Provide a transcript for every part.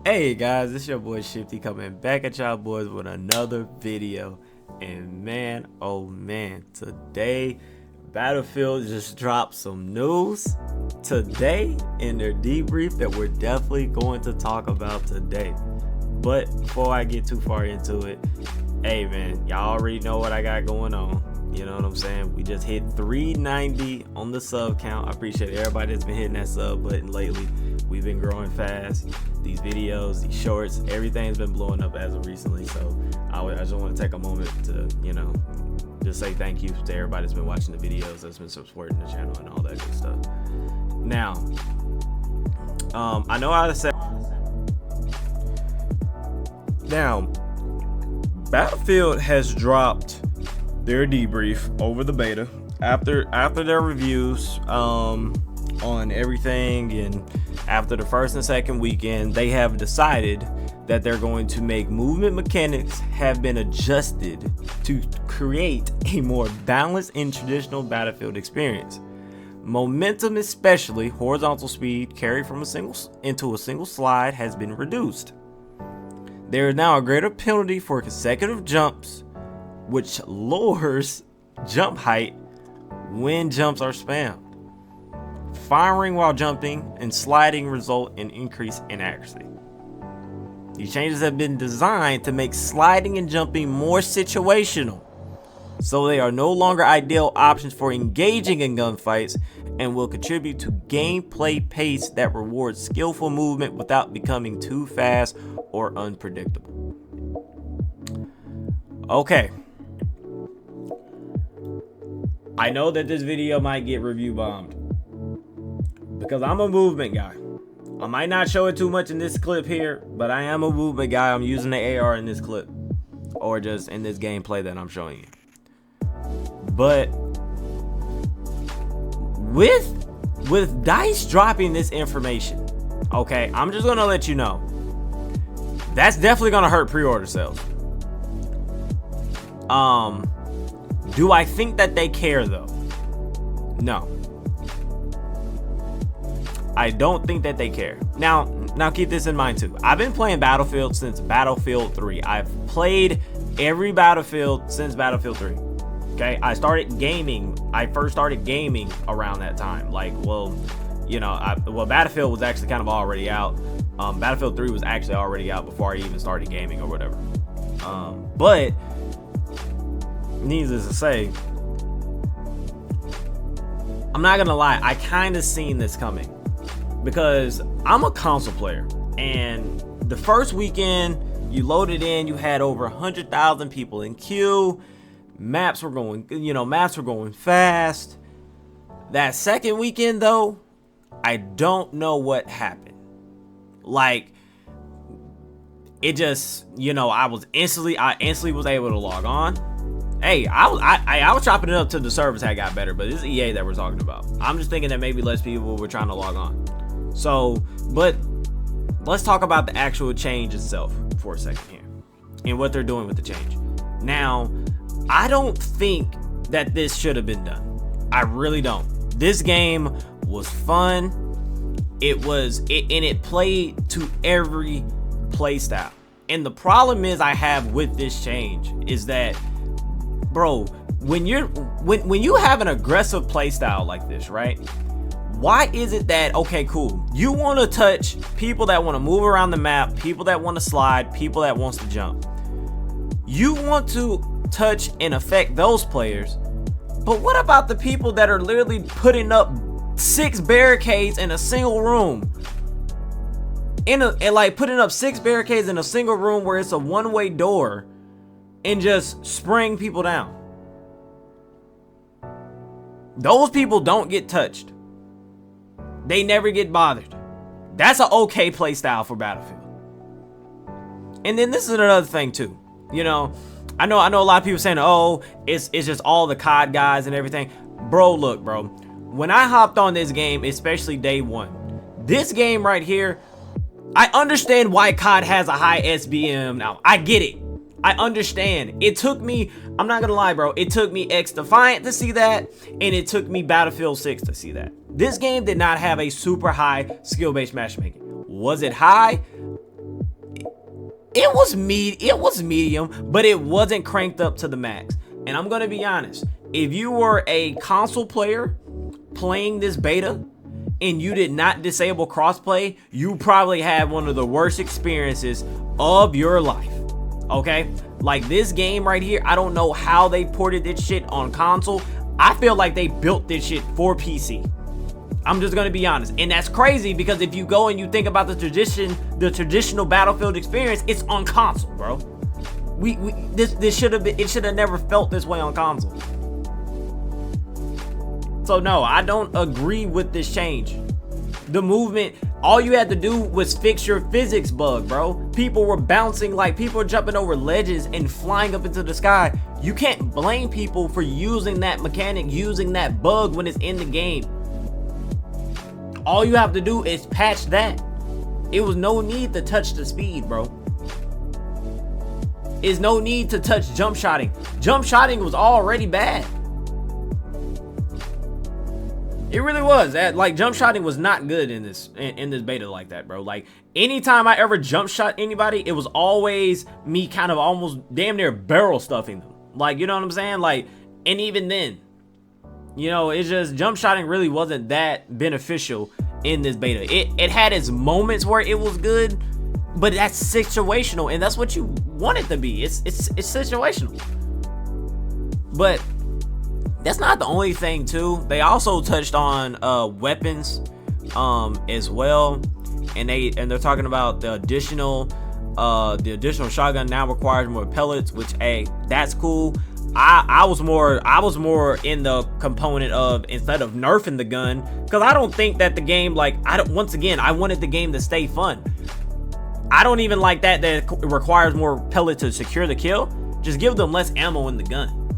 Hey guys, it's your boy Shifty coming back at y'all boys with another video. And man, oh man, today Battlefield just dropped some news today in their debrief that we're definitely going to talk about today. But before I get too far into it, hey man, y'all already know what I got going on. You know what I'm saying? We just hit 390 on the sub count. I appreciate everybody that's been hitting that sub button lately. We've been growing fast. These videos, these shorts, everything's been blowing up as of recently. So I just want to take a moment to, just say thank you to everybody that's been watching the videos, that's been supporting the channel and all that good stuff. Now, I know how to say. Now, Battlefield has dropped their debrief over the beta after their reviews on everything, and after the first and second weekend, they have decided that they're going to make movement mechanics have been adjusted to create a more balanced and traditional Battlefield experience. Momentum, especially horizontal speed carried from a single slide, has been reduced. There is now a greater penalty for consecutive jumps, which lowers jump height when jumps are spammed. Firing while jumping and sliding result in increase in accuracy. These changes have been designed to make sliding and jumping more situational, so they are no longer ideal options for engaging in gunfights and will contribute to gameplay pace that rewards skillful movement without becoming too fast or unpredictable. Okay. I know that this video might get review bombed because I'm a movement guy. I might not show it too much in this clip here, but I am a movement guy. I'm using the AR in this clip, or just in this gameplay that I'm showing you. But with DICE dropping this information, okay, I'm just gonna let you know that's definitely gonna hurt pre-order sales. Do I think that they care though? No. I don't think that they care. Now keep this in mind too. I've been playing Battlefield since Battlefield 3. I've played every Battlefield since Battlefield 3. Okay, I first started gaming around that time. Battlefield was actually kind of already out. Battlefield 3 was actually already out before I even started gaming or whatever. But needless to say, I'm not gonna lie, I kind of seen this coming because I'm a console player, and the first weekend you loaded in, you had over 100,000 people in queue. Maps were going fast. That second weekend though, I don't know what happened. Like, it just, I instantly was able to log on. Hey, I was chopping it up till the service had got better, but it's EA that we're talking about. I'm just thinking that maybe less people were trying to log on. So, but let's talk about the actual change itself for a second here and what they're doing with the change. Now, I don't think that this should have been done. I really don't. This game was fun. It played to every play style. And the problem I have with this change is that, bro, when you have an aggressive play style like this, right? Why is it that, okay, cool, you want to touch people that want to move around the map, people that want to slide, people that wants to jump. You want to touch and affect those players, but what about the people that are literally putting up 6 barricades in a single room? Putting up 6 barricades in a single room where it's a one-way door and just spraying people down. Those people don't get touched. They never get bothered. That's an okay play style for Battlefield. And then this is another thing too. I know a lot of people saying, oh, it's just all the COD guys and everything. Bro, look, bro. When I hopped on this game, especially day one, this game right here, I understand why COD has a high SBM now. I get it. I understand. It took me, I'm not gonna lie, bro, it took me XDefiant to see that, and it took me Battlefield 6 to see that. This game did not have a super high skill-based matchmaking. Was it high? It was medium, but it wasn't cranked up to the max. And I'm gonna be honest, if you were a console player playing this beta and you did not disable crossplay, you probably had one of the worst experiences of your life. Okay, like this game right here, I don't know how they ported this shit on console. I feel like they built this shit for PC. I'm just gonna be honest, and that's crazy because if you go and you think about the traditional Battlefield experience, it's on console, bro. This should have been, it should have never felt this way on console. So no, I don't agree with this change. The movement, all you had to do was fix your physics bug, bro. People were bouncing, like people were jumping over ledges and flying up into the sky. You can't blame people for using that mechanic, using that bug when it's in the game. All you have to do is patch that. It was no need to touch the speed, bro. Is no need to touch jump shotting. Jump shotting was already bad. It really was. Like jump shotting was not good in this beta like that, bro. Like anytime I ever jump shot anybody, it was always me kind of almost damn near barrel stuffing them. Like, you know what I'm saying? Like, and even then, you know, it's just jump shotting really wasn't that beneficial in this beta. It had its moments where it was good, but that's situational, and that's what you want it to be. It's situational. But that's not the only thing too. They also touched on weapons as well, and they're talking about the additional shotgun now requires more pellets, which, hey, that's cool. I was more in the component of, instead of nerfing the gun, because I don't think that the game, like, once again, I wanted the game to stay fun. I don't even like that it requires more pellets to secure the kill. Just give them less ammo in the gun.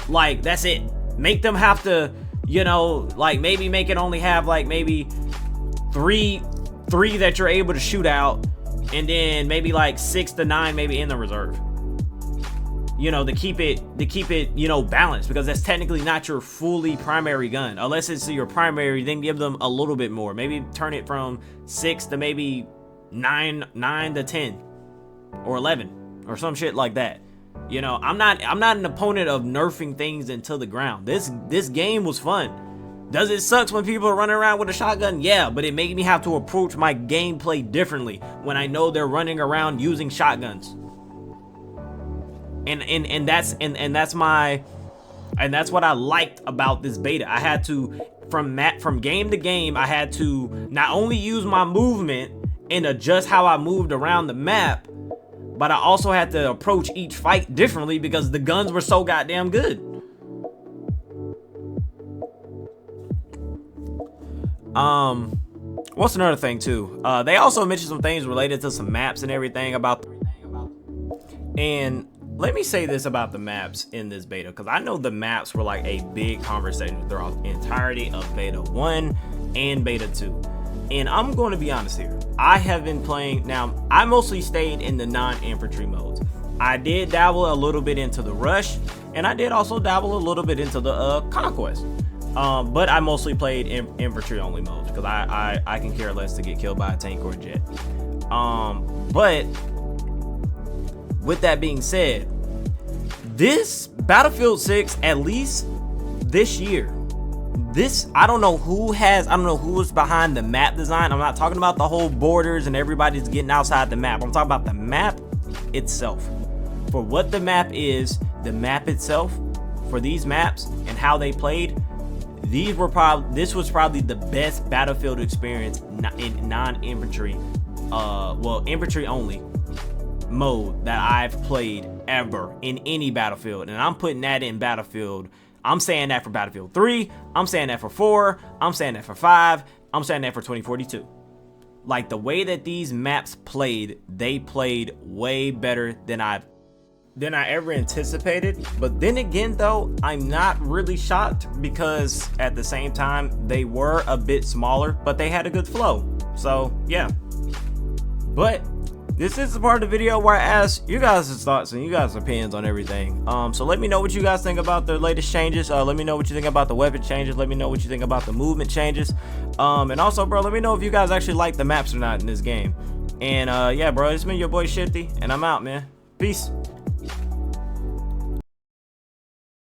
Like, that's it. Make them have to, you know, like maybe make it only have like maybe three that you're able to shoot out, and then maybe like 6 to 9 maybe in the reserve. You know, to keep it, you know, balanced, because that's technically not your fully primary gun. Unless it's your primary, then give them a little bit more. Maybe turn it from 6 to maybe 9 to 10 or 11 or some shit like that. You know, I'm not an opponent of nerfing things into the ground. This game was fun. Does it suck when people are running around with a shotgun? Yeah, but it made me have to approach my gameplay differently when I know they're running around using shotguns. And that's what I liked about this beta. I had to, from game to game, I had to not only use my movement and adjust how I moved around the map, but I also had to approach each fight differently because the guns were so goddamn good. What's another thing too? They also mentioned some things related to some maps and everything and let me say this about the maps in this beta, because I know the maps were like a big conversation throughout the entirety of beta 1 and beta 2. And I'm going to be honest here. I have been playing, now I mostly stayed in the non-infantry modes. I did dabble a little bit into the rush, and I did also dabble a little bit into the conquest. But I mostly played infantry only modes because I can care less to get killed by a tank or a jet. But with that being said, this Battlefield 6, at least this year, I don't know who was behind the map design. I'm not talking about the whole borders and everybody's getting outside the map. I'm talking about the map itself. For what the map is, the map itself, for these maps and how they played, this was probably the best Battlefield experience in non-infantry, infantry only mode that I've played ever in any Battlefield. And I'm putting that in Battlefield. I'm saying that for Battlefield 3, I'm saying that for 4, I'm saying that for 5, I'm saying that for 2042. Like, the way that these maps played, they played way better than I ever anticipated. But then again though, I'm not really shocked, because at the same time they were a bit smaller, but they had a good flow. So yeah. But this is the part of the video where I ask you guys' thoughts and you guys' opinions on everything. So let me know what you guys think about the latest changes. Let me know what you think about the weapon changes. Let me know what you think about the movement changes. And also, bro, let me know if you guys actually like the maps or not in this game. And yeah, bro, it's been your boy Shifty, and I'm out, man. Peace.